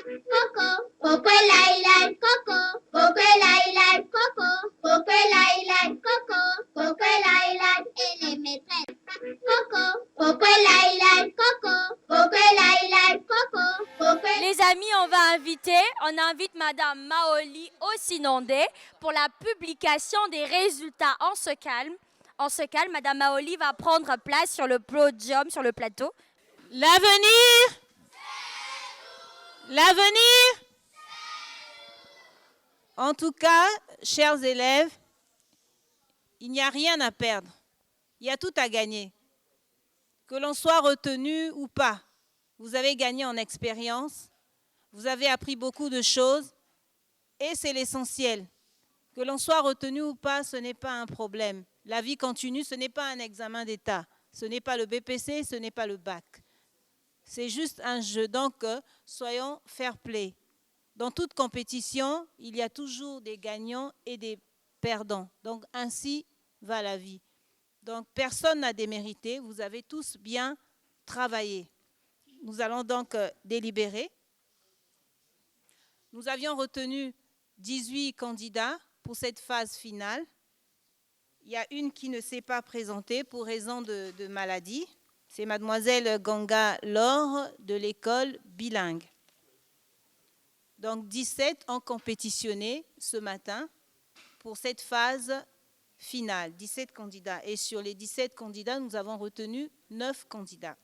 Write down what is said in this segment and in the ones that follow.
Coco, Coco et Laila, Coco, Coco et Laila, Coco, Coco et Laila, Coco, Coco et Laila et les maîtresses. Coco, Coco et Laila, Coco, Coco et Laila, Coco, Coco et... Les amis, on invite Madame Maoli Osinondé pour la publication des résultats. On se calme, Madame Maoli va prendre place sur le podium, sur le plateau. L'avenir, l'avenir. En tout cas, chers élèves, il n'y a rien à perdre. Il y a tout à gagner. Que l'on soit retenu ou pas, vous avez gagné en expérience, vous avez appris beaucoup de choses et c'est l'essentiel. Que l'on soit retenu ou pas, ce n'est pas un problème. La vie continue, ce n'est pas un examen d'État. Ce n'est pas le BPC, ce n'est pas le bac. C'est juste un jeu. Donc, soyons fair play. Dans toute compétition, il y a toujours des gagnants et des perdants. Donc, ainsi va la vie. Donc, personne n'a démérité. Vous avez tous bien travaillé. Nous allons donc délibérer. Nous avions retenu 18 candidats pour cette phase finale. Il y a une qui ne s'est pas présentée pour raison de maladie. C'est mademoiselle Ganga Laure de l'école bilingue. Donc 17 ont compétitionné ce matin pour cette phase finale, 17 candidats. Et sur les 17 candidats, nous avons retenu 9 candidats.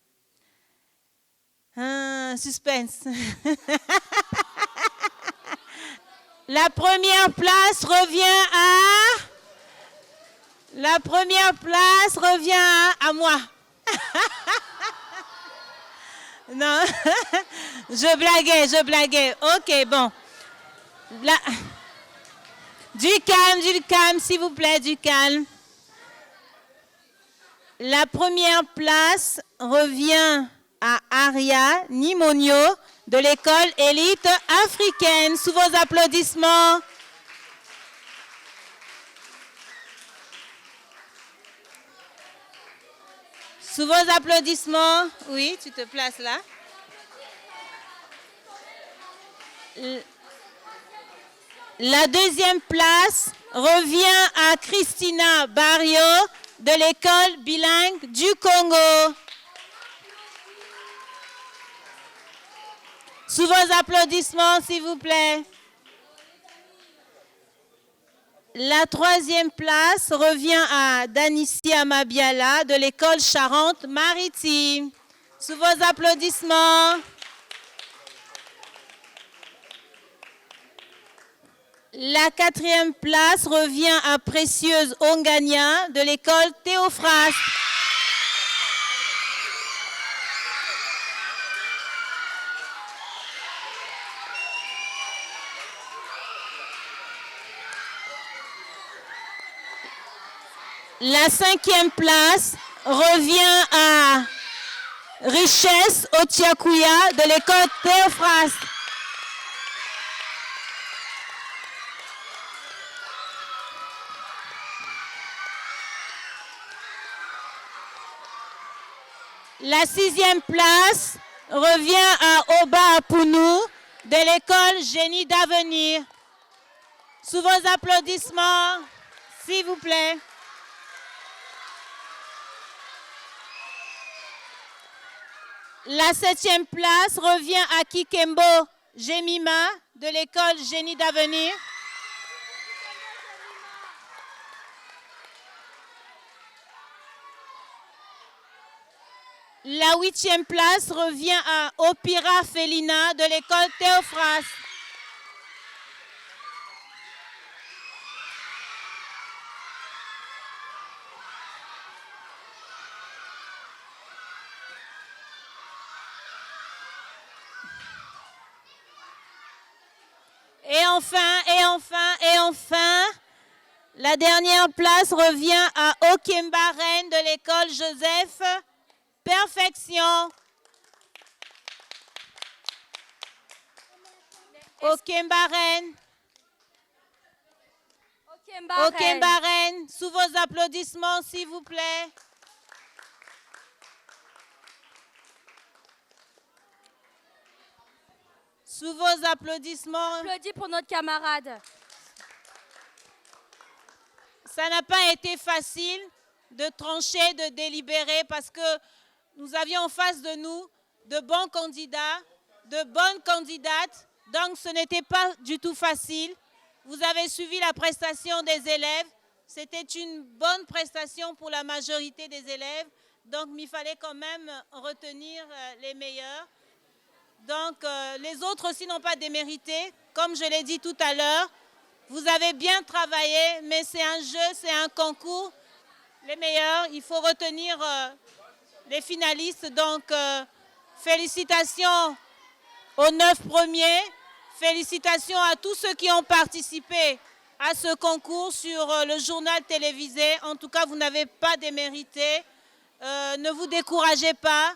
Suspense. La première place revient à... La première place revient à moi. Non, je blaguais. Ok, bon. Du calme, s'il vous plaît, du calme. La première place revient à Aria Nimonio de l'école élite africaine. Sous vos applaudissements. Sous vos applaudissements, oui, tu te places là. La deuxième place revient à Christina Barrio de l'école bilingue du Congo. Sous vos applaudissements, s'il vous plaît. La troisième place revient à Danissi Amabiala de l'école Charente-Maritime. Sous vos applaudissements. La quatrième place revient à Précieuse Ongania de l'école Théophraste. La cinquième place revient à Richesse Otiakuya de l'école Théophraste. La sixième place revient à Oba Apounou de l'école Génie d'avenir. Sous vos applaudissements, s'il vous plaît. La septième place revient à Kikembo Jemima de l'école Génie d'avenir. La huitième place revient à Opira Felina de l'école Théophraste. Et enfin, la dernière place revient à Okemba Reine de l'école Joseph. Perfection. Okemba Reine. Okemba Reine. Sous vos applaudissements, s'il vous plaît. Sous vos applaudissements, Applaudis pour notre camarade. ça n'a pas été facile de trancher, de délibérer parce que nous avions en face de nous de bons candidats, de bonnes candidates. Donc ce n'était pas du tout facile. Vous avez suivi la prestation des élèves. C'était une bonne prestation pour la majorité des élèves. Donc il fallait quand même retenir les meilleurs. Donc les autres aussi n'ont pas démérité. Comme je l'ai dit tout à l'heure, vous avez bien travaillé, mais c'est un jeu, c'est un concours. Les meilleurs, il faut retenir les finalistes. Donc félicitations aux 9 premiers. Félicitations à tous ceux qui ont participé à ce concours sur le journal télévisé. En tout cas, vous n'avez pas démérité. Ne vous découragez pas.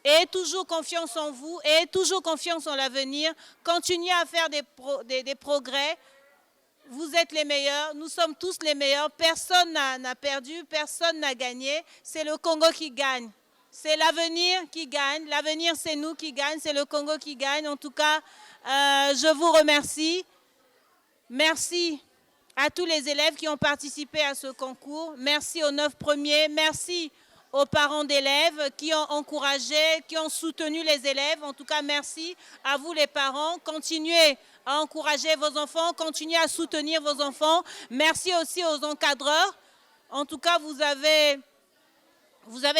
Ayez toujours confiance en vous. Ayez toujours confiance en l'avenir. Continuez à faire des progrès. Vous êtes les meilleurs. Nous sommes tous les meilleurs. Personne n'a perdu. Personne n'a gagné. C'est le Congo qui gagne. C'est l'avenir qui gagne. L'avenir, c'est nous qui gagnons. C'est le Congo qui gagne. En tout cas, je vous remercie. Merci à tous les élèves qui ont participé à ce concours. Merci aux 9 premiers. Merci aux parents d'élèves qui ont encouragé, qui ont soutenu les élèves. En tout cas, merci à vous les parents. Continuez à encourager vos enfants. Continuez à soutenir vos enfants. Merci aussi aux encadreurs. En tout cas, vous avez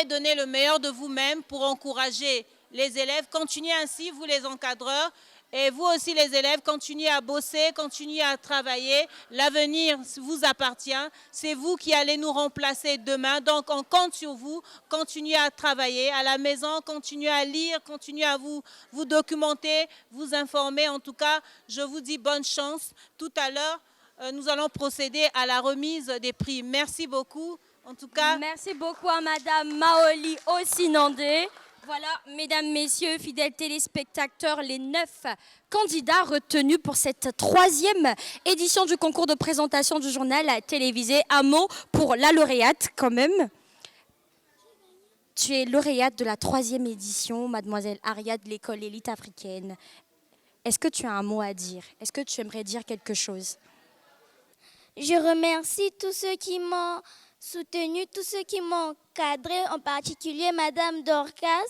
donné le meilleur de vous-même pour encourager les élèves. Continuez ainsi, vous les encadreurs. Et vous aussi les élèves, continuez à bosser, continuez à travailler. L'avenir vous appartient. C'est vous qui allez nous remplacer demain. Donc on compte sur vous. Continuez à travailler à la maison, continuez à lire, continuez à vous documenter, vous informer. En tout cas, je vous dis bonne chance. Tout à l'heure, nous allons procéder à la remise des prix. Merci beaucoup. En tout cas, merci beaucoup à Madame Maoli Osinandé. Voilà, mesdames, messieurs, fidèles téléspectateurs, les 9 candidats retenus pour cette 3e édition du concours de présentation du journal télévisé. Un mot pour la lauréate quand même. Tu es lauréate de la 3e édition, mademoiselle Aria de l'école élite africaine. Est-ce que tu as un mot à dire? Est-ce que tu aimerais dire quelque chose? Je remercie tous ceux qui m'ont soutenu, tous ceux qui m'ont cadré, en particulier Madame Dorcas,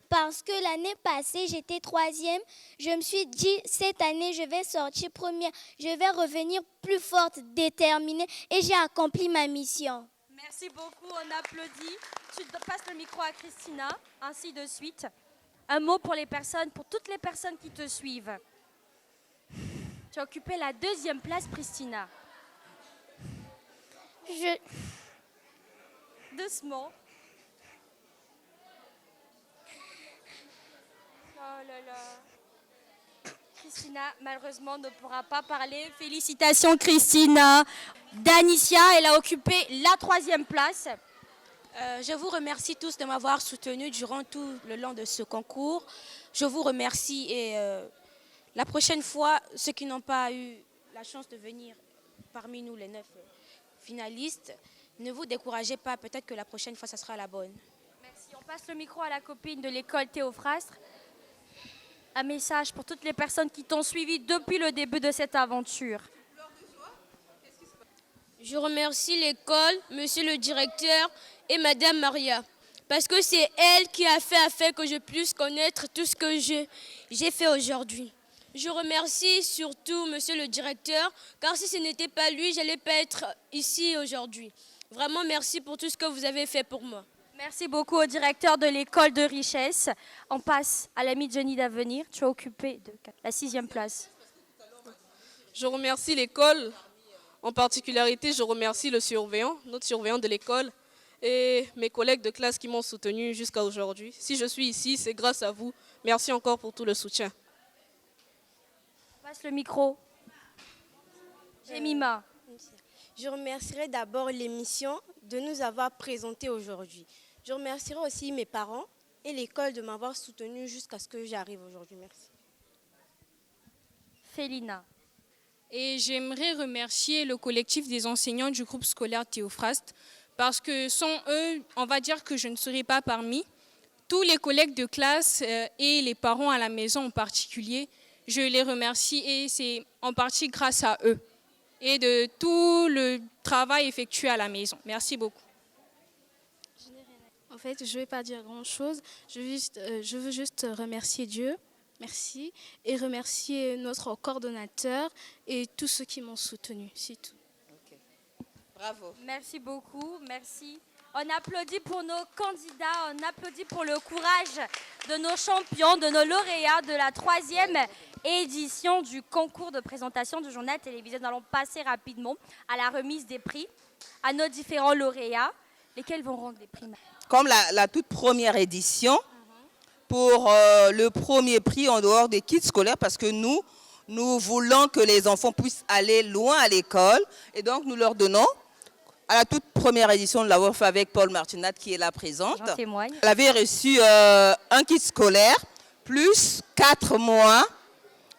parce que l'année passée, j'étais 3e. Je me suis dit, cette année, je vais sortir première, je vais revenir plus forte, déterminée, et j'ai accompli ma mission. Merci beaucoup, on applaudit. Tu passes le micro à Christina, ainsi de suite. Un mot pour les personnes, pour toutes les personnes qui te suivent. Tu as occupé la 2e place, Christina. Doucement. Oh là là. Christina, malheureusement, ne pourra pas parler. Félicitations, Christina. Danicia, elle a occupé la 3e place. Je vous remercie tous de m'avoir soutenu durant tout le long de ce concours. Je vous remercie et la prochaine fois, ceux qui n'ont pas eu la chance de venir parmi nous, les 9 finalistes, ne vous découragez pas, peut-être que la prochaine fois, ça sera la bonne. Merci. On passe le micro à la copine de l'école Théophrastre. Un message pour toutes les personnes qui t'ont suivi depuis le début de cette aventure. Je remercie l'école, monsieur le directeur et madame Maria, parce que c'est elle qui a fait que je puisse connaître tout ce que j'ai fait aujourd'hui. Je remercie surtout monsieur le directeur, car si ce n'était pas lui, je n'allais pas être ici aujourd'hui. Vraiment, merci pour tout ce que vous avez fait pour moi. Merci beaucoup au directeur de l'école de richesse. On passe à l'ami Jenny d'Avenir. Tu as occupé la 6e place. Je remercie l'école. En particularité, je remercie le surveillant, notre surveillant de l'école, et mes collègues de classe qui m'ont soutenu jusqu'à aujourd'hui. Si je suis ici, c'est grâce à vous. Merci encore pour tout le soutien. On passe le micro. Jemima. Je remercierai d'abord l'émission de nous avoir présentés aujourd'hui. Je remercierai aussi mes parents et l'école de m'avoir soutenu jusqu'à ce que j'arrive aujourd'hui. Merci. Félina. Et j'aimerais remercier le collectif des enseignants du groupe scolaire Théophraste parce que sans eux, on va dire que je ne serais pas parmi. Tous les collègues de classe et les parents à la maison en particulier, Je les remercie et c'est en partie grâce à eux et de tout le travail effectué à la maison. Merci beaucoup. En fait, je ne vais pas dire grand-chose. Je veux juste remercier Dieu. Merci. Et remercier notre coordonnateur et tous ceux qui m'ont soutenu. C'est tout. Okay. Bravo. Merci beaucoup. Merci. On applaudit pour nos candidats, on applaudit pour le courage de nos champions, de nos lauréats de la 3e édition du concours de présentation du journal télévisé. Nous allons passer rapidement à la remise des prix à nos différents lauréats, lesquels vont rendre les prix. Comme la toute première édition, pour le premier prix en dehors des kits scolaires, parce que nous voulons que les enfants puissent aller loin à l'école, et donc nous leur donnons. À la toute première édition, nous l'avons fait avec Paul Martinat, qui est là présente. J'en témoigne. Elle avait reçu un kit scolaire, plus 4 mois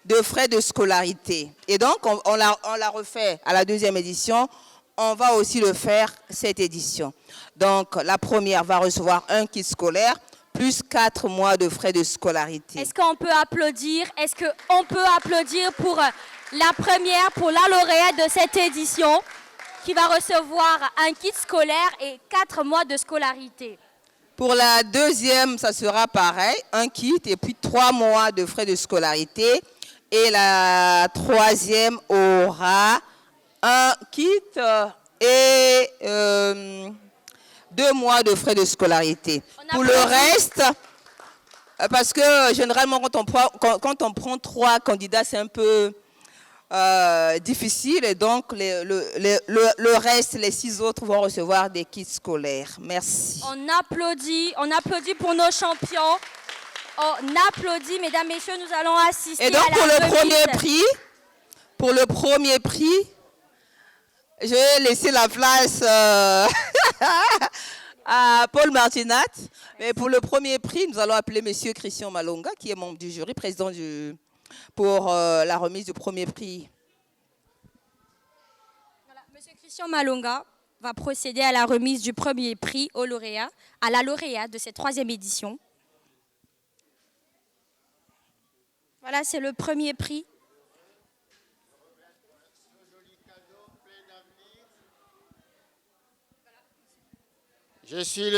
de frais de scolarité. Et donc, on l'a refait à la 2e édition. On va aussi le faire cette édition. Donc, la première va recevoir un kit scolaire, plus 4 mois de frais de scolarité. Est-ce qu'on peut applaudir? Est-ce qu'on peut applaudir pour la première, pour la lauréate de cette édition, qui va recevoir un kit scolaire et 4 mois de scolarité? Pour la 2e, ça sera pareil, un kit et puis 3 mois de frais de scolarité. Et la 3e aura un kit et 2 mois de frais de scolarité. Pour le reste, parce que généralement quand on prend 3 candidats, c'est un peu difficile, et donc le reste, les 6 autres vont recevoir des kits scolaires. Merci. On applaudit pour nos champions. On applaudit, mesdames, messieurs, nous allons assister à la remise. Et donc pour le premier prix, je vais laisser la place à Paul Martinat. Mais pour le premier prix, nous allons appeler Monsieur Christian Malonga, qui est membre du jury, président pour la remise du premier prix. Voilà, Monsieur Christian Malonga va procéder à la remise du premier prix au lauréat, à la lauréate de cette 3e édition. Voilà, c'est le premier prix. Je suis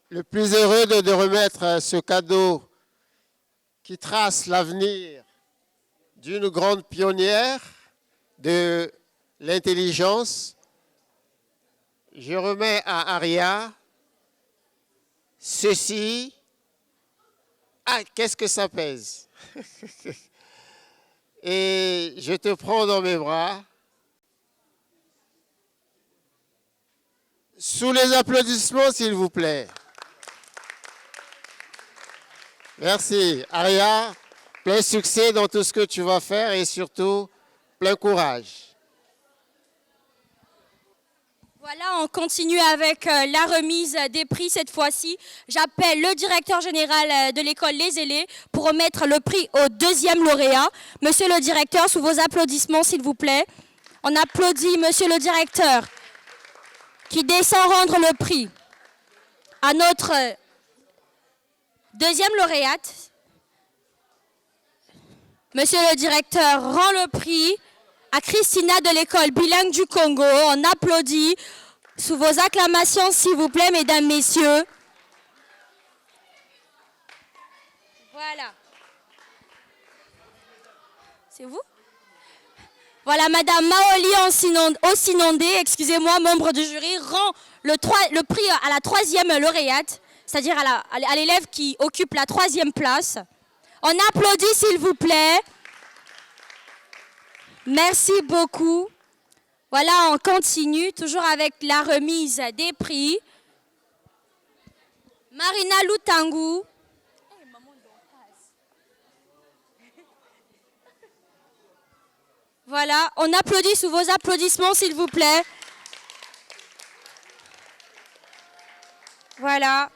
le plus heureux de remettre ce cadeau qui trace l'avenir d'une grande pionnière de l'intelligence. Je remets à Aria ceci. Ah, qu'est-ce que ça pèse? Et je te prends dans mes bras. Sous les applaudissements, s'il vous plaît. Merci. Aria, plein succès dans tout ce que tu vas faire et surtout, plein courage. Voilà, on continue avec la remise des prix cette fois-ci. J'appelle le directeur général de l'école Les Ailés pour remettre le prix au 2e lauréat. Monsieur le directeur, sous vos applaudissements, s'il vous plaît. On applaudit monsieur le directeur qui descend rendre le prix à notre 2e lauréate. Monsieur le directeur rend le prix à Christina de l'école bilingue du Congo. On applaudit sous vos acclamations, s'il vous plaît, mesdames, messieurs. Voilà. C'est vous? Voilà, madame Maoli Ossinondé, excusez-moi, membre du jury, rend le prix à la 3e lauréate, c'est-à-dire à l'élève qui occupe la 3e place. On applaudit, s'il vous plaît. Merci beaucoup. Voilà, on continue, toujours avec la remise des prix. Marina Lutangu. Voilà, on applaudit sous vos applaudissements, s'il vous plaît. Voilà.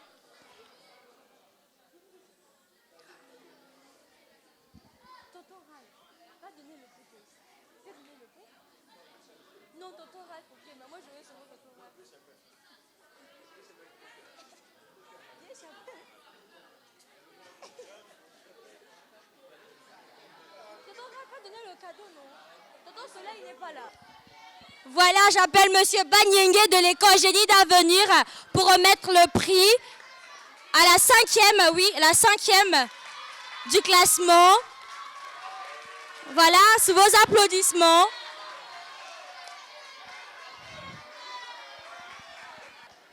Voilà, j'appelle Monsieur Banyenge de l'école Génie d'Avenir pour remettre le prix à la cinquième du classement. Voilà, sous vos applaudissements.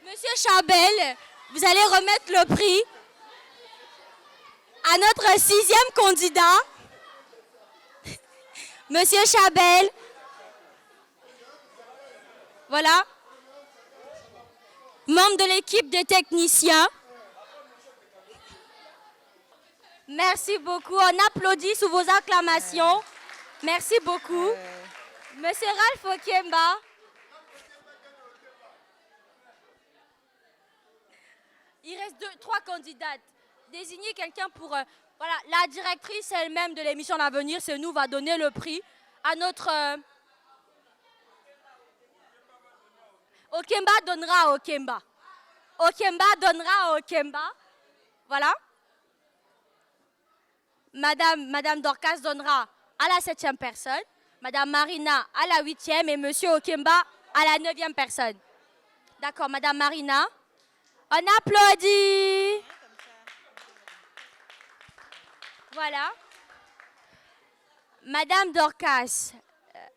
Monsieur Chabel, vous allez remettre le prix à notre 6e candidat. Monsieur Chabel. Voilà. Membre de l'équipe des techniciens. Merci beaucoup. On applaudit sous vos acclamations. Merci beaucoup. Monsieur Ralph Okemba. Il reste 3 candidates. Désignez quelqu'un pour... voilà, la directrice elle-même de l'émission L'Avenir, c'est nous, va donner le prix à notre... Okemba donnera à Okemba. Okemba donnera à Okemba. Voilà. Madame Dorcas donnera à la 7e personne. Madame Marina à la 8e et Monsieur Okemba à la 9e personne. D'accord, Madame Marina. On applaudit. Voilà. Madame Dorcas,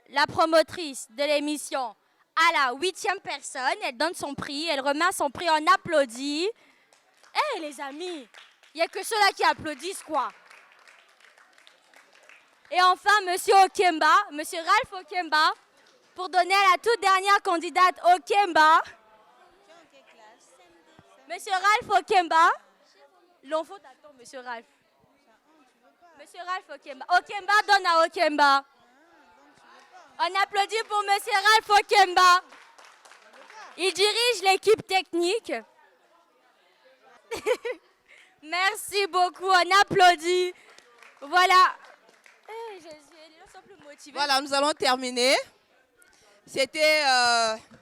la promotrice de l'émission, à la 8e personne, elle donne son prix, elle remet son prix, on applaudit. Eh les amis, il n'y a que ceux-là qui applaudissent quoi. Et enfin, Monsieur Okemba, Monsieur Ralph Okemba, pour donner à la toute dernière candidate Okemba. Monsieur Ralph Okemba. L'enfant t'attend, Monsieur Ralph. Monsieur Ralph Okemba. Okemba donne à Okemba. On applaudit pour Monsieur Ralph Okemba. Il dirige l'équipe technique. Merci beaucoup, on applaudit. Voilà. Hey, Jésus, ils sont plus motivés. Voilà, nous allons terminer. C'était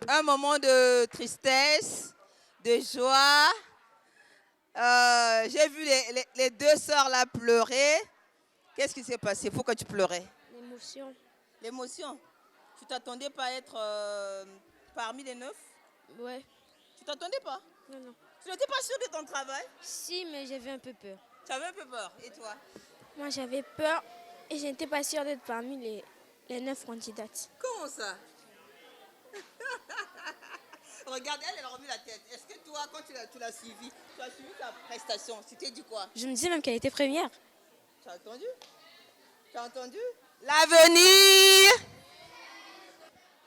un moment de tristesse, de joie. J'ai vu les 2 sœurs là pleurer. Qu'est-ce qui s'est passé? Pourquoi tu pleurais? L'émotion. L'émotion? Tu t'attendais pas à être parmi les 9? Ouais. Tu t'attendais pas? Non. Tu n'étais pas sûre de ton travail? Si, mais j'avais un peu peur. Tu avais un peu peur. Et toi? Moi, j'avais peur et je n'étais pas sûre d'être parmi les 9 candidates. Comment ça? Regarde, elle a remis la tête. Est-ce que toi, quand tu l'as suivi, tu as suivi ta prestation, tu t'es dit quoi? Je me disais même qu'elle était première. Tu as entendu? Tu as entendu? L'avenir!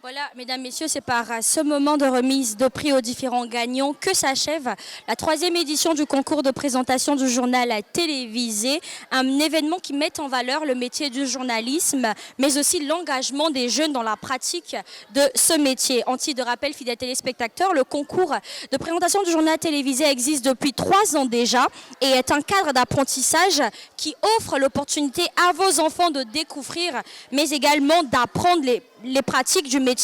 Voilà, mesdames, messieurs, c'est par ce moment de remise de prix aux différents gagnants que s'achève la 3e édition du concours de présentation du journal télévisé, un événement qui met en valeur le métier du journalisme, mais aussi l'engagement des jeunes dans la pratique de ce métier. En titre de rappel, fidèles téléspectateurs, le concours de présentation du journal télévisé existe depuis 3 ans déjà et est un cadre d'apprentissage qui offre l'opportunité à vos enfants de découvrir, mais également d'apprendre les pratiques du métier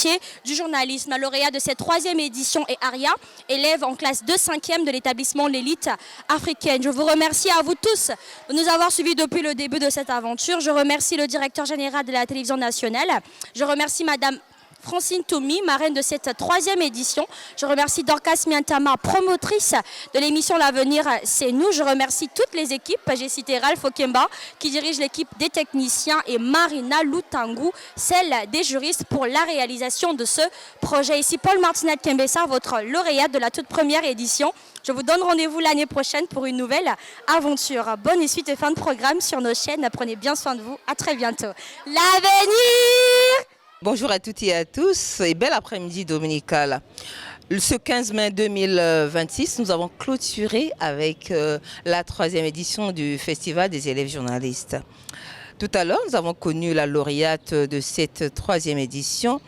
du journalisme. La lauréate de cette 3e édition est Aria, élève en classe de 5e de l'établissement L'Élite africaine. Je vous remercie à vous tous de nous avoir suivis depuis le début de cette aventure. Je remercie le directeur général de la télévision nationale. Je remercie Madame Francine Toumi, marraine de cette 3e édition. Je remercie Dorcas Miantama, promotrice de l'émission L'Avenir, c'est nous. Je remercie toutes les équipes. J'ai cité Ralph Okemba, qui dirige l'équipe des techniciens, et Marina Lutangu, celle des juristes, pour la réalisation de ce projet. Ici Paul Martinat Kembessa, votre lauréate de la toute première édition. Je vous donne rendez-vous l'année prochaine pour une nouvelle aventure. Bonne suite et fin de programme sur nos chaînes. Prenez bien soin de vous. À très bientôt. L'Avenir! Bonjour à toutes et à tous et bel après-midi dominical. Ce 15 mai 2026, nous avons clôturé avec la 3e édition du Festival des élèves journalistes. Tout à l'heure, nous avons connu la lauréate de cette 3e édition.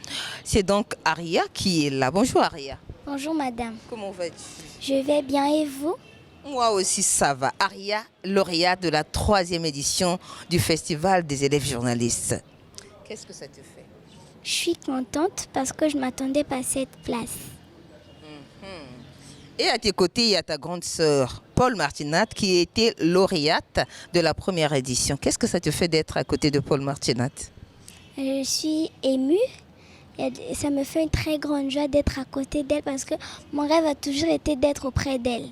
C'est donc Aria qui est là. Bonjour Aria. Bonjour madame. Comment vas-tu? Je vais bien et vous? Moi aussi ça va. Aria, lauréate de la 3e édition du Festival des élèves journalistes. Qu'est-ce que ça te fait? Je suis contente parce que je ne m'attendais pas à cette place. Et à tes côtés, il y a ta grande sœur, Paul Martinat, qui était lauréate de la première édition. Qu'est-ce que ça te fait d'être à côté de Paul Martinat? Je suis émue. Et ça me fait une très grande joie d'être à côté d'elle parce que mon rêve a toujours été d'être auprès d'elle.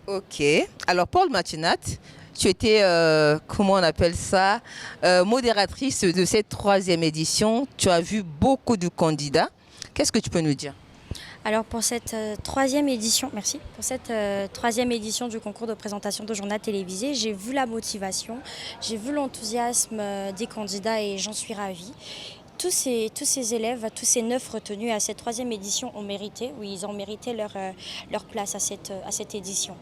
Ok. Alors, Paul Martinat, tu étais, comment on appelle ça, modératrice de cette 3e édition. Tu as vu beaucoup de candidats. Qu'est-ce que tu peux nous dire? Alors pour cette 3e édition, merci, pour cette 3e édition du concours de présentation de journal télévisé, j'ai vu la motivation, j'ai vu l'enthousiasme des candidats et j'en suis ravie. Tous ces élèves, tous ces 9 retenus à cette 3e édition ont mérité, oui, ils ont mérité leur place à cette édition.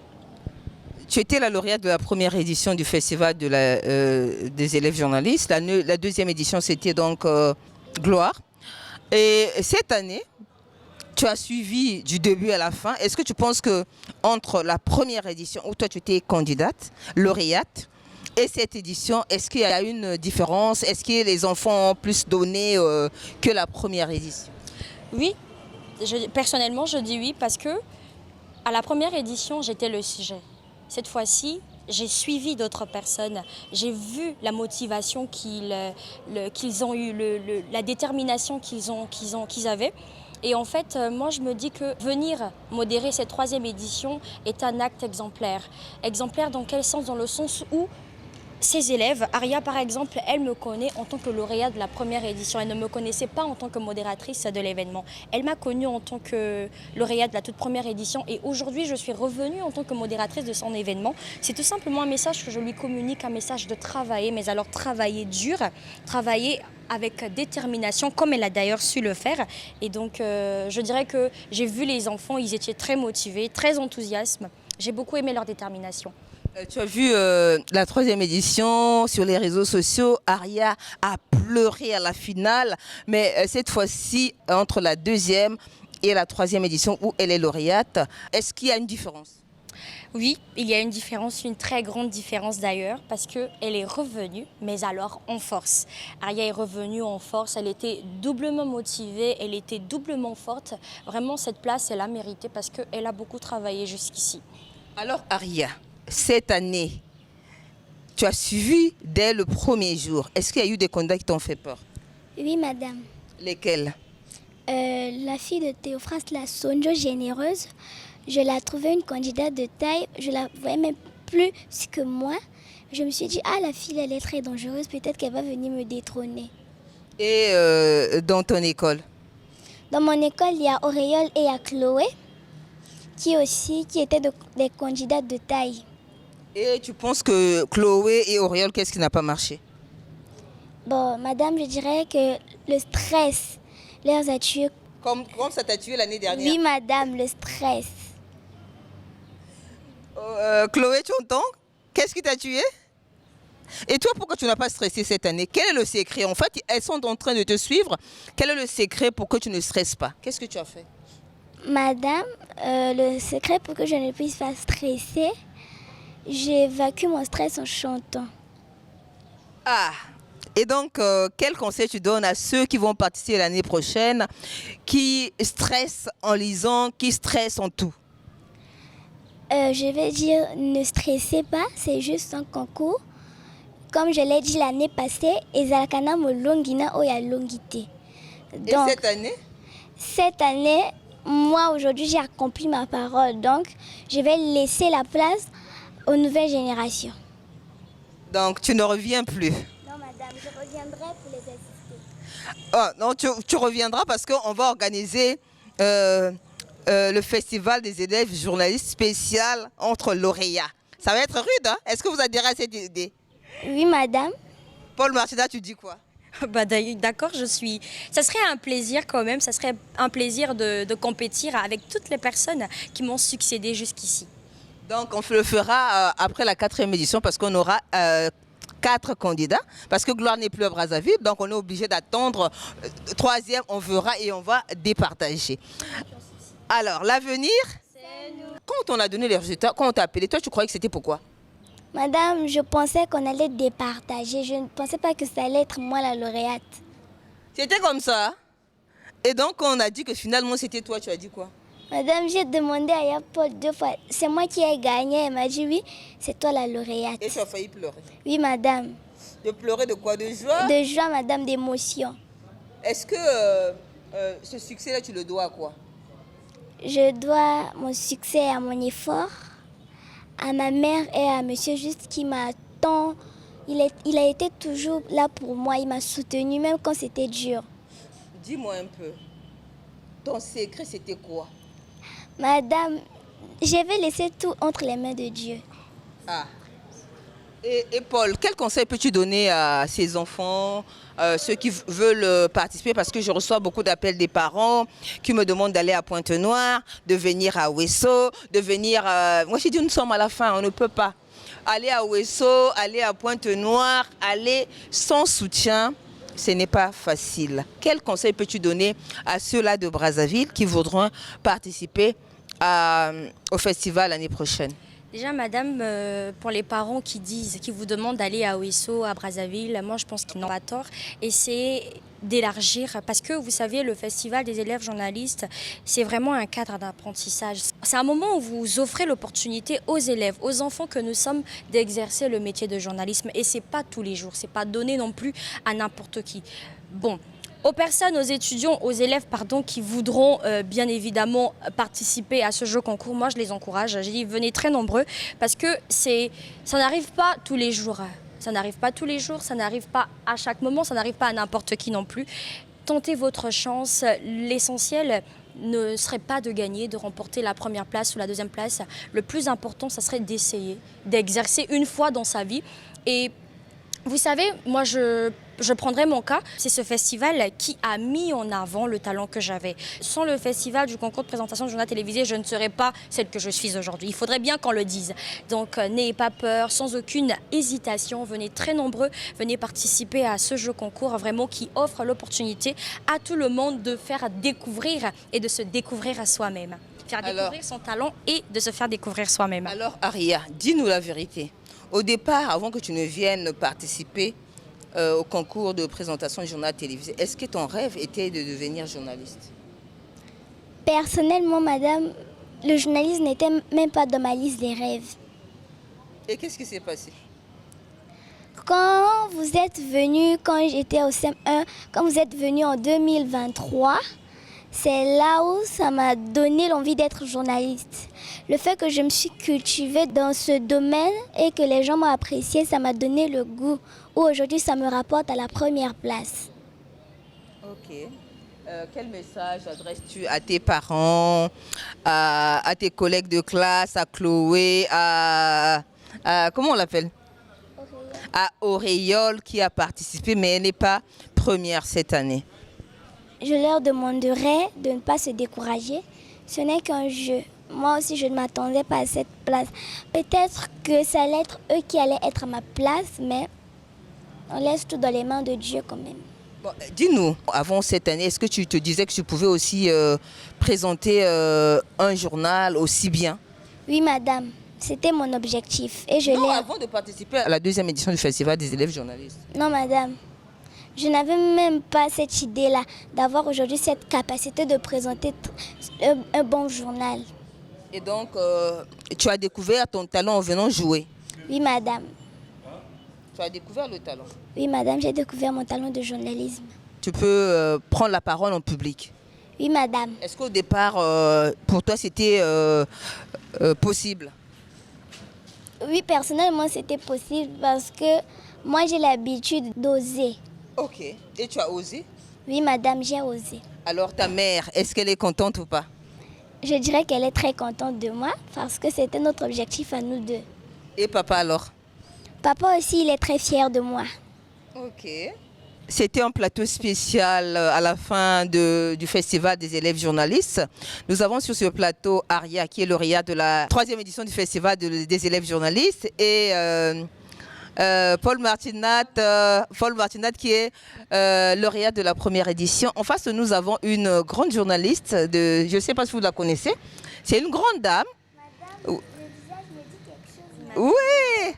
Tu étais la lauréate de la 1re édition du festival des élèves journalistes. La 2e édition, c'était donc Gloire. Et cette année, tu as suivi du début à la fin. Est-ce que tu penses que entre la 1re édition, où toi tu étais candidate, lauréate, et cette édition, est-ce qu'il y a une différence? Est-ce que les enfants ont plus donné que la 1re édition? Oui, personnellement je dis oui parce que à la 1re édition, j'étais le sujet. Cette fois-ci, j'ai suivi d'autres personnes. J'ai vu la motivation qu'ils ont eue, la détermination qu'ils avaient. Et en fait, moi, je me dis que venir modérer cette 3e édition est un acte exemplaire. Exemplaire dans quel sens? Dans le sens où ces élèves, Aria par exemple, elle me connaît en tant que lauréate de la 1re édition. Elle ne me connaissait pas en tant que modératrice de l'événement. Elle m'a connue en tant que lauréate de la toute 1re édition et aujourd'hui je suis revenue en tant que modératrice de son événement. C'est tout simplement un message que je lui communique, un message de travailler, mais alors travailler dur, travailler avec détermination, comme elle a d'ailleurs su le faire. Et donc je dirais que j'ai vu les enfants, ils étaient très motivés, très enthousiastes. J'ai beaucoup aimé leur détermination. Tu as vu la 3e édition sur les réseaux sociaux. Aria a pleuré à la finale, mais cette fois-ci, entre la 2e et la 3e édition où elle est lauréate, est-ce qu'il y a une différence? Oui, il y a une différence, une très grande différence d'ailleurs, parce qu'elle est revenue, mais alors en force. Aria est revenue en force, elle était doublement motivée, elle était doublement forte. Vraiment, cette place, elle a mérité parce qu'elle a beaucoup travaillé jusqu'ici. Alors Aria, cette année, tu as suivi dès le 1er jour. Est-ce qu'il y a eu des candidats qui t'ont fait peur? Oui, madame. Lesquels? La fille de Théophraste, la Sonjo généreuse, je la trouvais une candidate de taille. Je la voyais même plus que moi. Je me suis dit, ah, la fille, elle est très dangereuse. Peut-être qu'elle va venir me détrôner. Et dans ton école? Dans mon école, il y a Auréole et il y a Chloé, qui étaient des candidates de taille. Et tu penses que Chloé et Auréole, qu'est-ce qui n'a pas marché? Bon, madame, je dirais que le stress les a tués. Comme ça t'a tué l'année dernière? Oui, madame, le stress. Chloé, tu entends? Qu'est-ce qui t'a tué? Et toi, pourquoi tu n'as pas stressé cette année? Quel est le secret? En fait, elles sont en train de te suivre. Quel est le secret pour que tu ne stresses pas? Qu'est-ce que tu as fait? Madame, le secret pour que je ne puisse pas stresser, j'évacue mon stress en chantant. Ah! Et donc, quel conseil tu donnes à ceux qui vont participer l'année prochaine, qui stressent en lisant, qui stressent en tout? Je vais dire, ne stressez pas, c'est juste un concours. Comme je l'ai dit l'année passée, ezalakana mo longina oya longité. Et cette année? Cette année, moi aujourd'hui j'ai accompli ma parole, donc je vais laisser la place aux nouvelles générations. Donc tu ne reviens plus? Non madame, je reviendrai pour les assister. Oh, non, tu reviendras parce qu'on va organiser le festival des élèves journalistes spécial entre lauréats. Ça va être rude, hein? Est-ce que vous adhérez à cette idée? Oui madame. Paul Martinat, tu dis quoi? Bah, d'accord, ça serait un plaisir quand même, ça serait un plaisir de compétir avec toutes les personnes qui m'ont succédé jusqu'ici. Donc on le fera après la 4e édition parce qu'on aura 4 candidats, parce que Gloire n'est plus à Brazzaville, donc on est obligé d'attendre 3e, on verra et on va départager. Alors l'avenir, quand on a donné les résultats, quand on t'a appelé, toi tu croyais que c'était pourquoi? Madame, je pensais qu'on allait départager. Je ne pensais pas que ça allait être moi la lauréate. C'était comme ça? Et donc on a dit que finalement c'était toi, tu as dit quoi? Madame, j'ai demandé à Paul 2 fois. C'est moi qui ai gagné. Elle m'a dit oui, c'est toi la lauréate. Et tu as failli pleurer? Oui, madame. De pleurer de quoi? De joie? De joie, madame, d'émotion. Est-ce que ce succès-là, tu le dois à quoi? Je dois mon succès à mon effort, à ma mère et à monsieur Juste qui m'a tant... Il a été toujours là pour moi, il m'a soutenu même quand c'était dur. Dis-moi un peu, ton secret c'était quoi? Madame, je vais laisser tout entre les mains de Dieu. Ah. Et Paul, quel conseil peux-tu donner à ces enfants, ceux qui veulent participer? Parce que je reçois beaucoup d'appels des parents qui me demandent d'aller à Pointe-Noire, de venir à Ouesso, de venir... Moi, j'ai dit, nous sommes à la fin, on ne peut pas. Aller à Ouesso, aller à Pointe-Noire, aller sans soutien, ce n'est pas facile. Quel conseil peux-tu donner à ceux-là de Brazzaville qui voudront participer au festival l'année prochaine? Déjà, madame, pour les parents qui vous demandent d'aller à Ouesso, à Brazzaville, moi je pense qu'ils n'ont pas tort. Essayez d'élargir, parce que vous savez, le festival des élèves journalistes, c'est vraiment un cadre d'apprentissage. C'est un moment où vous offrez l'opportunité aux élèves, aux enfants que nous sommes, d'exercer le métier de journalisme. Et c'est pas tous les jours, c'est pas donné non plus à n'importe qui. Bon. Aux personnes, aux étudiants, aux élèves qui voudront bien évidemment participer à ce jeu concours, moi je les encourage. J'ai dit venez très nombreux parce que ça n'arrive pas tous les jours. Ça n'arrive pas tous les jours, ça n'arrive pas à chaque moment, ça n'arrive pas à n'importe qui non plus. Tentez votre chance. L'essentiel ne serait pas de gagner, de remporter la première place ou la deuxième place. Le plus important, ça serait d'essayer, d'exercer une fois dans sa vie. Et vous savez, moi je prendrai mon cas, c'est ce festival qui a mis en avant le talent que j'avais. Sans le festival du concours de présentation de journal télévisé, je ne serais pas celle que je suis aujourd'hui. Il faudrait bien qu'on le dise. Donc n'ayez pas peur, sans aucune hésitation, venez très nombreux, venez participer à ce jeu concours vraiment qui offre l'opportunité à tout le monde de faire découvrir et de se découvrir à soi-même. Faire découvrir son talent et de se faire découvrir soi-même. Alors Aria, dis-nous la vérité. Au départ, avant que tu ne viennes participer au concours de présentation de journal télévisé, est-ce que ton rêve était de devenir journaliste? Personnellement, madame, le journalisme n'était même pas dans ma liste des rêves. Et qu'est-ce qui s'est passé? Quand vous êtes venu, quand j'étais au CM1, quand vous êtes venu en 2023, c'est là où ça m'a donné l'envie d'être journaliste. Le fait que je me suis cultivée dans ce domaine et que les gens m'ont apprécié, ça m'a donné le goût. Où aujourd'hui, ça me rapporte à la première place. Ok. Quel message adresses-tu à tes parents, à tes collègues de classe, à Chloé, à comment on l'appelle? À Auréole qui a participé, mais elle n'est pas première cette année. Je leur demanderai de ne pas se décourager. Ce n'est qu'un jeu. Moi aussi, je ne m'attendais pas à cette place. Peut-être que ça allait être eux qui allaient être à ma place, mais on laisse tout dans les mains de Dieu quand même. Bon, dis-nous, avant cette année, est-ce que tu te disais que tu pouvais aussi présenter un journal aussi bien? Oui, madame. C'était mon objectif. Et non, avant de participer à la deuxième édition du Festival des élèves journalistes. Non, madame. Je n'avais même pas cette idée-là, d'avoir aujourd'hui cette capacité de présenter un bon journal. Et donc, tu as découvert ton talent en venant jouer? Oui, madame. Tu as découvert le talent? Oui, madame, j'ai découvert mon talent de journalisme. Tu peux prendre la parole en public? Oui, madame. Est-ce qu'au départ, pour toi, c'était possible? Oui, personnellement, c'était possible parce que moi, j'ai l'habitude d'oser. Ok. Et tu as osé? Oui, madame, j'ai osé. Alors, ta mère, est-ce qu'elle est contente ou pas? Je dirais qu'elle est très contente de moi parce que c'était notre objectif à nous deux. Et papa alors? Papa aussi, il est très fier de moi. Ok. C'était un plateau spécial à la fin du Festival des élèves journalistes. Nous avons sur ce plateau Aria, qui est lauréate de la 3e édition du Festival des élèves journalistes, et Paul Martinat qui est lauréat de la 1re édition. En face, nous avons une grande journaliste, je ne sais pas si vous la connaissez. C'est une grande dame. Madame, le visage me dit quelque chose. Oui,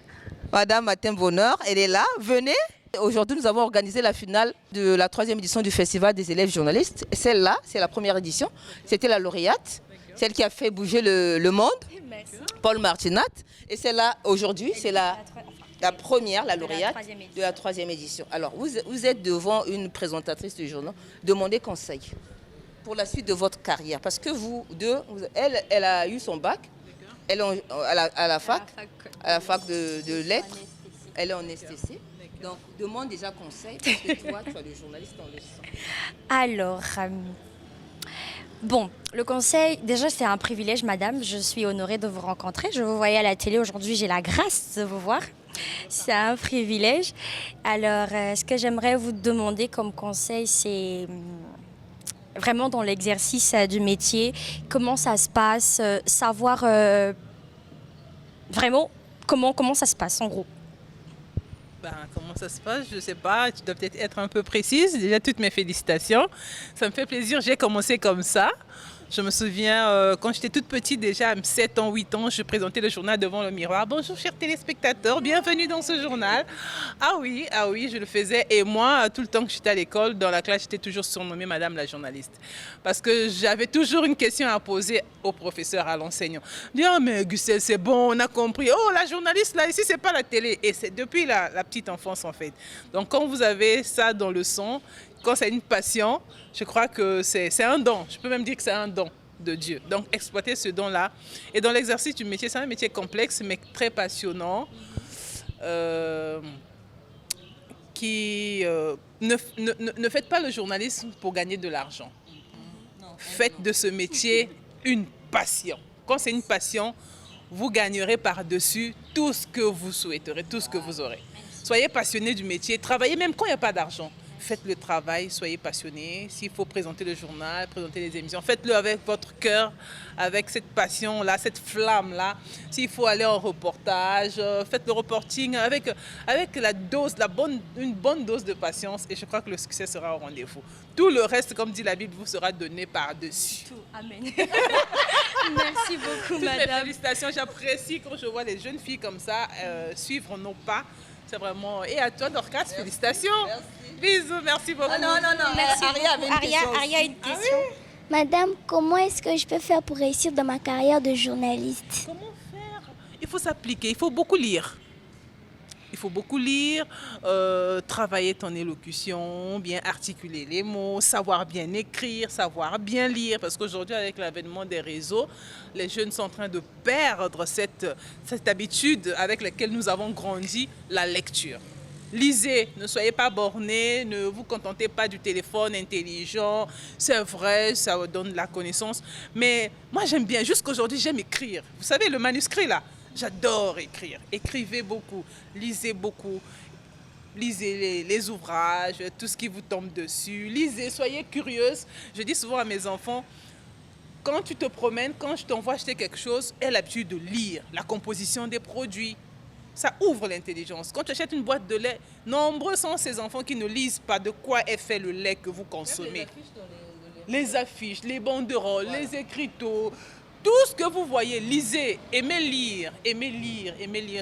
Madame Matin Bonheur, elle est là. Venez. Aujourd'hui, nous avons organisé la finale de la 3e édition du Festival des élèves journalistes. Celle-là, c'est la 1re édition. C'était la lauréate, celle qui a fait bouger le monde, Paul Martinat. Et celle-là, aujourd'hui, c'est la la première, la De la lauréate troisième édition. de la 3e édition. Alors, vous êtes devant une présentatrice du journal. Demandez conseil pour la suite de votre carrière. Parce que vous deux, elle a eu son bac. Elle est à la fac de lettres. Elle est en STC. Donc, demande déjà conseil, parce que toi, tu as le journaliste dans le sang. Alors, bon, le conseil, déjà c'est un privilège, madame. Je suis honorée de vous rencontrer. Je vous voyais à la télé aujourd'hui, j'ai la grâce de vous voir. C'est un privilège. Alors, ce que j'aimerais vous demander comme conseil, c'est vraiment dans l'exercice du métier, comment ça se passe, savoir vraiment comment ça se passe en gros. Comment ça se passe, je ne sais pas, tu dois peut-être être un peu précise. Déjà, toutes mes félicitations. Ça me fait plaisir, j'ai commencé comme ça. Je me souviens, quand j'étais toute petite, déjà à 7 ans, 8 ans, je présentais le journal devant le miroir. Bonjour chers téléspectateurs, bienvenue dans ce journal. Ah oui, je le faisais. Et moi, tout le temps que j'étais à l'école, dans la classe, j'étais toujours surnommée Madame la journaliste. Parce que j'avais toujours une question à poser au professeur, à l'enseignant. Dire, mais Gustel, c'est bon, on a compris. Oh, la journaliste, là, ici, c'est pas la télé. Et c'est depuis la petite enfance, en fait. Donc, quand vous avez ça dans le sang, quand c'est une passion, je crois que c'est un don. Je peux même dire que c'est un don de Dieu. Donc, exploiter ce don-là. Et dans l'exercice du métier, c'est un métier complexe, mais très passionnant. Ne faites pas le journalisme pour gagner de l'argent. Faites de ce métier une passion. Quand c'est une passion, vous gagnerez par-dessus tout ce que vous souhaiterez, tout ce que vous aurez. Soyez passionné du métier, travaillez même quand il n'y a pas d'argent. Faites le travail, soyez passionnés. S'il faut présenter le journal, présenter les émissions, faites-le avec votre cœur, avec cette passion-là, cette flamme-là. S'il faut aller en reportage, faites le reporting avec une bonne dose de patience et je crois que le succès sera au rendez-vous. Tout le reste, comme dit la Bible, vous sera donné par-dessus. Amen. Merci beaucoup, madame. Félicitations, j'apprécie quand je vois les jeunes filles comme ça suivre nos pas. C'est vraiment... Et à toi, Dorcas, félicitations. Merci. Bisous, merci beaucoup. Non. Merci Aria a une question. Madame, comment est-ce que je peux faire pour réussir dans ma carrière de journaliste? Comment faire? Il faut s'appliquer, il faut beaucoup lire. Il faut beaucoup lire, travailler ton élocution, bien articuler les mots, savoir bien écrire, savoir bien lire. Parce qu'aujourd'hui, avec l'avènement des réseaux, les jeunes sont en train de perdre cette habitude avec laquelle nous avons grandi, la lecture. Lisez, ne soyez pas bornés, ne vous contentez pas du téléphone intelligent. C'est vrai, ça vous donne de la connaissance. Mais moi, j'aime bien, jusqu'aujourd'hui, j'aime écrire. Vous savez, le manuscrit, là, j'adore écrire. Écrivez beaucoup, lisez beaucoup. Lisez les ouvrages, tout ce qui vous tombe dessus. Lisez, soyez curieuse. Je dis souvent à mes enfants, quand tu te promènes, quand je t'envoie acheter quelque chose, aie l'habitude de lire la composition des produits. Ça ouvre l'intelligence. Quand tu achètes une boîte de lait, nombreux sont ces enfants qui ne lisent pas de quoi est fait le lait que vous consommez. Les affiches, les banderoles, les écriteaux, tout ce que vous voyez, lisez, aimez lire.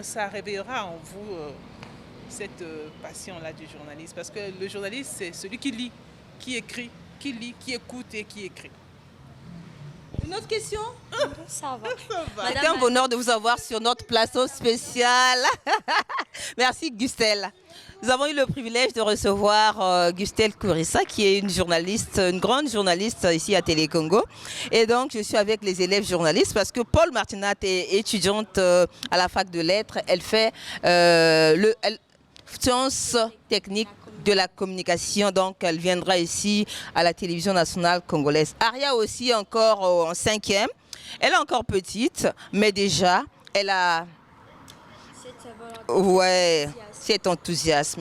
Ça réveillera en vous cette passion-là du journalisme. Parce que le journaliste, c'est celui qui lit, qui écrit, qui lit, qui écoute et qui écrit. Une autre question? Ça va. C'est un bonheur de vous avoir sur notre plateau spécial. Merci Gustel. Nous avons eu le privilège de recevoir Gustel Kourissa, qui est une journaliste, une grande journaliste ici à Télé Congo. Et donc, je suis avec les élèves journalistes parce que Paul Martinat est étudiante à la fac de lettres. Elle fait sciences techniques de la communication, donc elle viendra ici à la télévision nationale congolaise. Aria aussi encore en 5e. Elle est encore petite, mais déjà, elle a... Ouais, cet enthousiasme.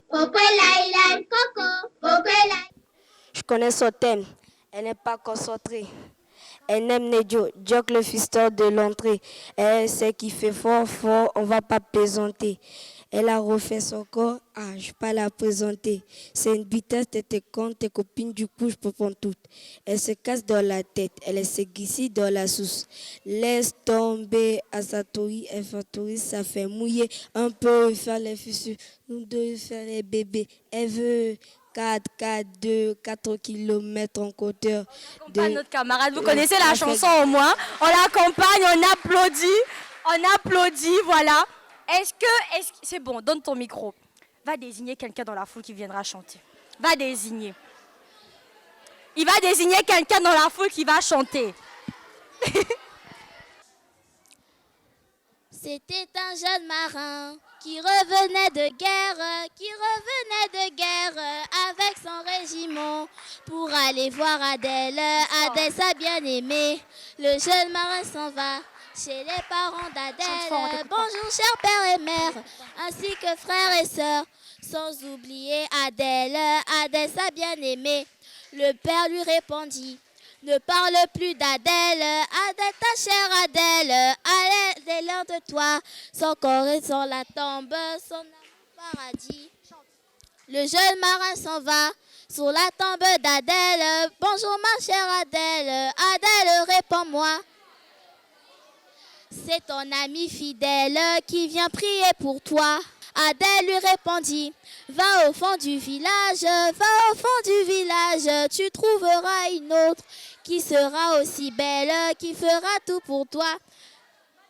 Je connais son thème. Elle n'est pas concentrée. Elle aime Nedjo, Djok le fiston de l'entrée. Elle sait qu'il fait fort, on va pas plaisanter. Elle a refait son corps, je ne vais pas la présenter. C'est une vitesse, t'es con, tes copines, du coup, je peux prendre toutes. Elle se casse dans la tête, elle se glisse dans la sauce. Laisse tomber à sa touille, ça fait mouiller un peu, faire les fissures. Nous deux faire les bébés. Elle veut 4 km en côteur. Notre camarade, vous connaissez la chanson au moins. On l'accompagne, on applaudit, voilà. C'est bon, donne ton micro. Va désigner quelqu'un dans la foule qui viendra chanter. Va désigner. Il va désigner quelqu'un dans la foule qui va chanter. C'était un jeune marin qui revenait de guerre avec son régiment pour aller voir Adèle, Adèle sa bien-aimée. Le jeune marin s'en va chez les parents d'Adèle. Bonjour chers pères et mères, ainsi que frères et sœurs, sans oublier Adèle, Adèle sa bien-aimée. Le père lui répondit: ne parle plus d'Adèle, Adèle ta chère Adèle, Adèle est l'un de toi, son corps est sur la tombe, son âme au paradis. Le jeune marin s'en va sur la tombe d'Adèle. Bonjour ma chère Adèle, Adèle réponds-moi. C'est ton ami fidèle qui vient prier pour toi. Adèle lui répondit: va au fond du village, tu trouveras une autre qui sera aussi belle, qui fera tout pour toi.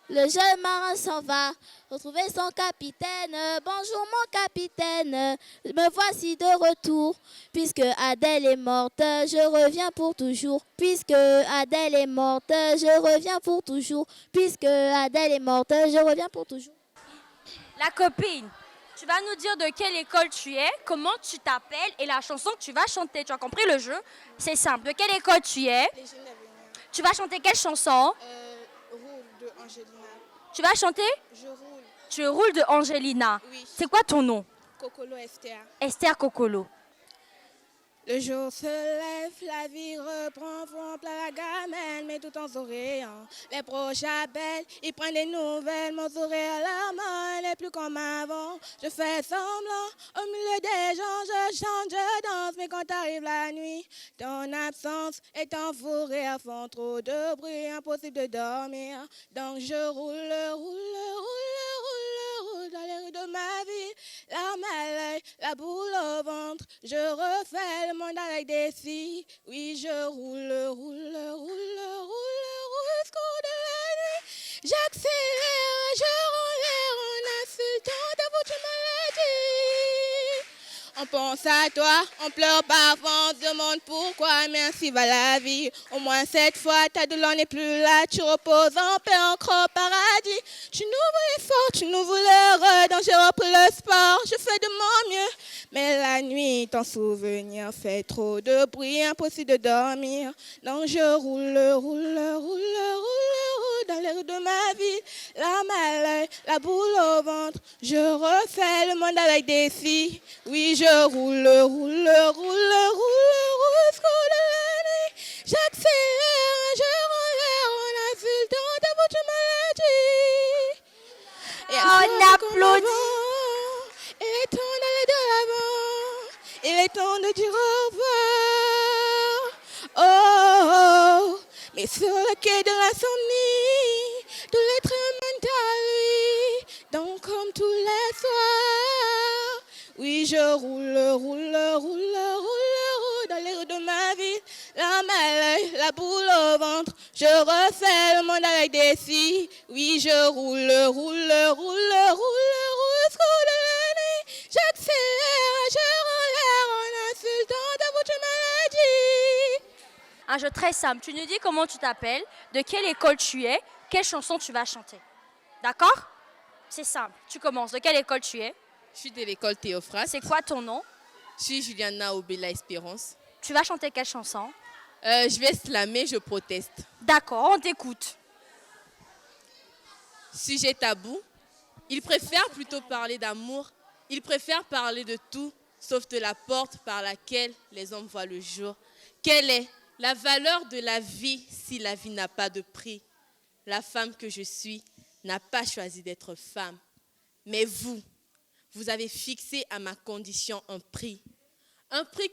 Le jeune marin s'en va retrouver son capitaine. Bonjour mon capitaine, me voici de retour. Puisque Adèle est morte, je reviens pour toujours. Puisque Adèle est morte, je reviens pour toujours. Puisque Adèle est morte, je reviens pour toujours. La copine, tu vas nous dire de quelle école tu es, comment tu t'appelles et la chanson que tu vas chanter. Tu as compris le jeu? C'est simple. De quelle école tu es? Tu vas chanter quelle chanson? Roule de Angelina. Tu vas chanter? Je roule. Tu roules de Angelina. Oui. C'est quoi ton nom? Cocolo Esther. Esther Cocolo. Le jour se lève, la vie reprend forme plein la gamelle, mais tout en souriant. Les proches appellent, ils prennent des nouvelles, mon sourire à la main, elle n'est plus comme avant. Je fais semblant, au milieu des gens, je chante, je danse, mais quand arrive la nuit, ton absence et ton fou rire font trop de bruit, impossible de dormir. Donc je roule dans les rues de ma vie, larmes à l'œil, la boule au ventre, je refais le monde avec des filles. Oui, je roule jusqu'au de la nuit. J'accélère, je rends l'air en insultant ta foutu maladie. On pense à toi, on pleure parfois, on se demande pourquoi, mais ainsi va la vie. Au moins cette fois, ta douleur n'est plus là, tu reposes en paix, encore au paradis. Tu nous voulais fort, tu nous voulais heureux, donc j'ai repris le sport, je fais de mon mieux. Mais la nuit, ton souvenir fait trop de bruit, impossible de dormir. Donc je roule dans les rues de ma ville, larmes à l'œil, la boule au ventre. Je refais le monde avec des filles. Oui, je roule jusqu'au de la nuit. J'accélère, je rends l'air en insultant ta foutu maladie. Et on applaudit. Il est temps d'aller de l'avant. Il est temps de dire au revoir. Oh, mais sur le quai de l'insomnie, tout l'être mental, oui. Donc comme tous les soirs, oui, je roule dans les rues de ma ville, la l'œil, la boule au ventre. Je refais le monde avec des filles. Oui, je roule jusqu'au de la nuit. J'accélère, je rends l'air en insultant ta foutu maladie. Un jeu très simple. Tu nous dis comment tu t'appelles, de quelle école tu es, quelle chanson tu vas chanter. D'accord? C'est simple. Tu commences. De quelle école tu es? Je suis de l'école Théophraste. C'est quoi ton nom? Je suis Juliana Obela Espérance. Tu vas chanter quelle chanson? Je vais slammer, je proteste. D'accord, on t'écoute. Sujet tabou. Ils préfèrent plutôt parler d'amour. Ils préfèrent parler de tout, sauf de la porte par laquelle les hommes voient le jour. Quelle est la valeur de la vie si la vie n'a pas de prix? La femme que je suis n'a pas choisi d'être femme. Mais vous avez fixé à ma condition un prix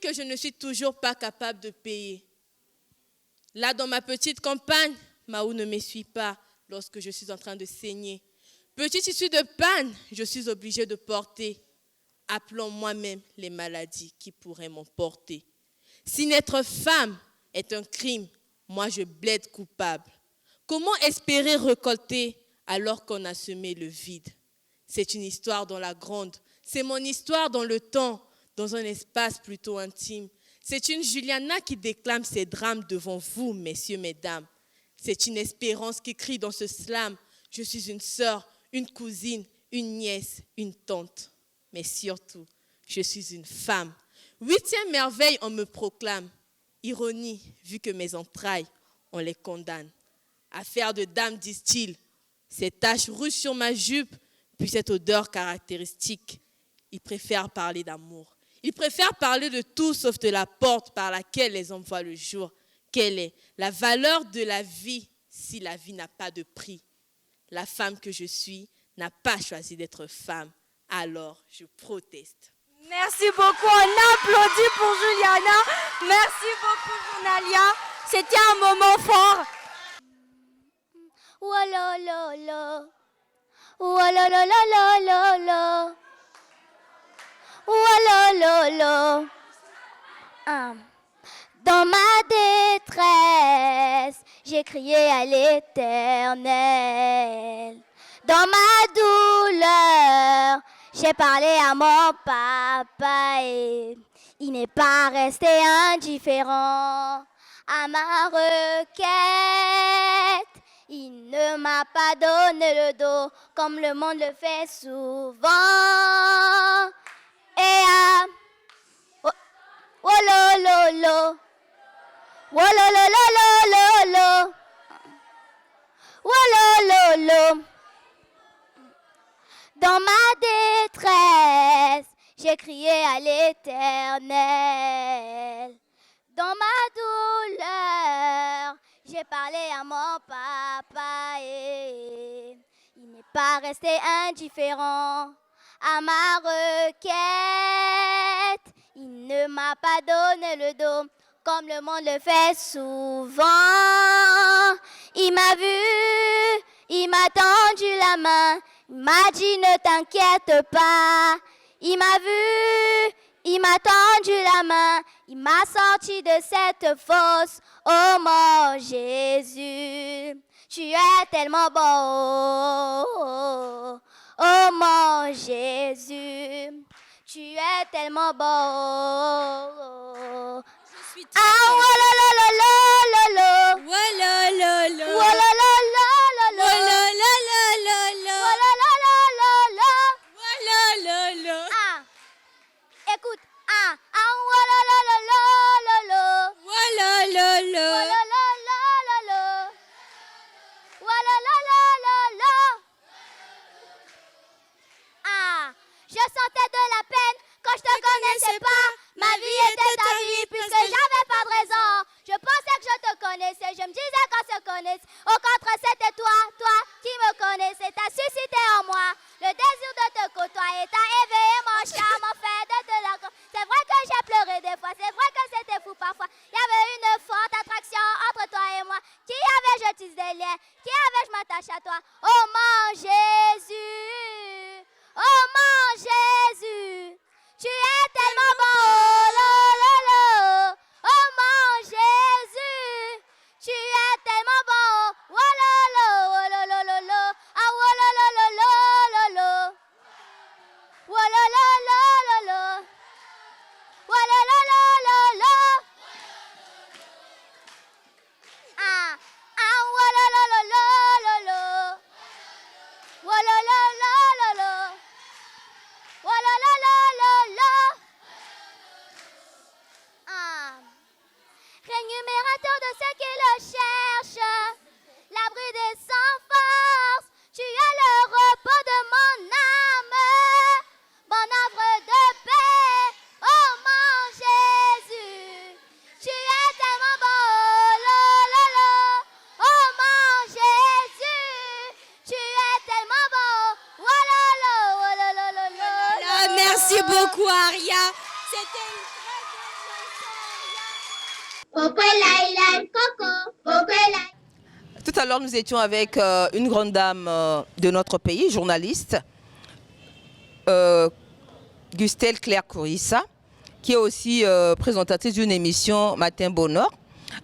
que je ne suis toujours pas capable de payer. Là, dans ma petite campagne, Mahou ne me suit pas lorsque je suis en train de saigner. Petite issue de panne, je suis obligée de porter. Appelons moi-même les maladies qui pourraient m'emporter. Si n'être femme est un crime, moi je plaide coupable. Comment espérer récolter alors qu'on a semé le vide? C'est une histoire dans la grande. C'est mon histoire dans le temps, dans un espace plutôt intime. C'est une Juliana qui déclame ses drames devant vous, messieurs, mesdames. C'est une Espérance qui crie dans ce slam. Je suis une sœur, une cousine, une nièce, une tante. Mais surtout, je suis une femme. 8e merveille, on me proclame. Ironie, vu que mes entrailles, on les condamne. Affaire de dame, disent-ils. Ces taches rouges sur ma jupe, puis cette odeur caractéristique. Ils préfèrent parler d'amour. Ils préfèrent parler de tout sauf de la porte par laquelle les hommes voient le jour. Quelle est la valeur de la vie si la vie n'a pas de prix? La femme que je suis n'a pas choisi d'être femme. Alors, je proteste. Merci beaucoup. On applaudit pour Juliana. Merci beaucoup, Journalia. C'était un moment fort. Oualala, oualala, oualala. Dans ma détresse, j'ai crié à l'Éternel. Dans ma douleur, j'ai parlé à mon papa et il n'est pas resté indifférent à ma requête. Il ne m'a pas donné le dos comme le monde le fait souvent. Et oh lo lo lo, oh lo lo lo lo lo, oh lo lo lo. Dans ma détresse, j'ai crié à l'Éternel. Dans ma douleur, j'ai parlé à mon papa et il n'est pas resté indifférent à ma requête. Il ne m'a pas donné le dos comme le monde le fait souvent. Il m'a vu, il m'a tendu la main, il m'a dit ne t'inquiète pas. Il m'a vu, il m'a tendu la main, il m'a sorti de cette fosse. Oh mon Jésus, tu es tellement beau. Oh mon Jésus, tu es tellement beau. Ah, wolololololo, wolololo, wolololololo, wolololololo, wolololo. Ah, écoute, ah, wolololololo, wolololo, wolololololo, wolololololo. Ah, je sentais de la peine quand je te connaissais pas. Ma vie était ta vie puisque j'avais pas de raison. Je pensais que je te connaissais, je me disais qu'on se connaisse. Au contraire, c'était toi qui me connaissais. T'as suscité en moi le désir de te côtoyer. T'as éveillé mon charme, en fait de te la. C'est vrai que j'ai pleuré des fois, c'est vrai que c'était fou parfois. Il y avait une forte attraction entre toi et moi. Qui avait je tisse des liens, qui avait je m'attache à toi. Oh mon Jésus, oh mon Jésus, tu es tellement bon. Oh mon Jésus, tu es tellement bon. Wololo, wolololo, ah wolololololo, wolololololo, wolololololo, ah wolololololo, wolololololo, wolololololo. Rémunérateur de ceux qui le cherchent, l'abri des sans force, tu es le repos de mon âme, mon œuvre de paix, oh mon Jésus, tu es tellement beau, oh mon Jésus, tu es tellement beau, Merci beaucoup, Aria. C'était une Tout à l'heure, nous étions avec une grande dame de notre pays, journaliste, Gustelle Claire Courissa, qui est aussi présentatrice d'une émission Matin Bonheur.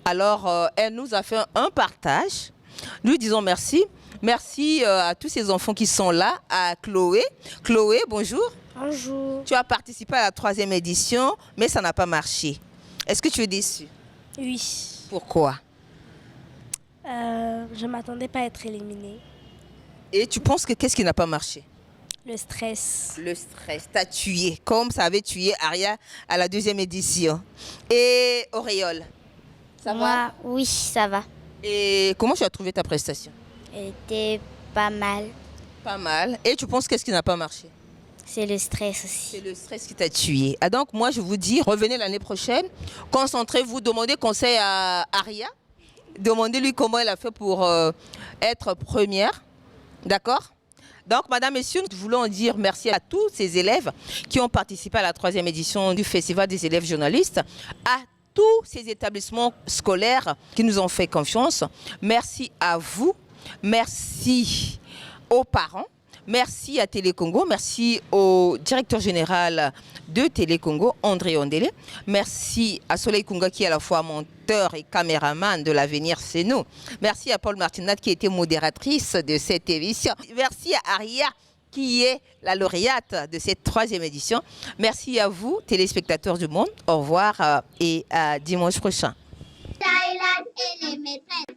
Alors, elle nous a fait un partage. Lui disons merci, Merci à tous ces enfants qui sont là, à Chloé. Chloé, bonjour. Bonjour. Tu as participé à la 3e édition, mais ça n'a pas marché. Est-ce que tu es déçue? Oui. Pourquoi? Je ne m'attendais pas à être éliminée. Et tu penses que qu'est-ce qui n'a pas marché? Le stress. Le stress t'a tué, comme ça avait tué Aria à la 2e édition. Et Auréole, ça va? Oui, ça va. Et comment tu as trouvé ta prestation? Elle était pas mal. Pas mal. Et tu penses qu'est-ce qui n'a pas marché? C'est le stress aussi. C'est le stress qui t'a tué. Ah, donc moi je vous dis, revenez l'année prochaine, concentrez-vous, demandez conseil à Aria, demandez-lui comment elle a fait pour être première, d'accord? Donc, madame, messieurs, nous voulons dire merci à tous ces élèves qui ont participé à la 3e édition du Festival des élèves journalistes, à tous ces établissements scolaires qui nous ont fait confiance. Merci à vous, merci aux parents, merci à Télécongo, merci au directeur général de Télécongo, André Ondele, merci à Soleil Kunga qui est à la fois monteur et caméraman de l'avenir, c'est nous. Merci à Paul Martinat qui était modératrice de cette émission. Merci à Aria qui est la lauréate de cette 3e édition. Merci à vous, téléspectateurs du monde. Au revoir et à dimanche prochain. Thaïlande et les maîtresses.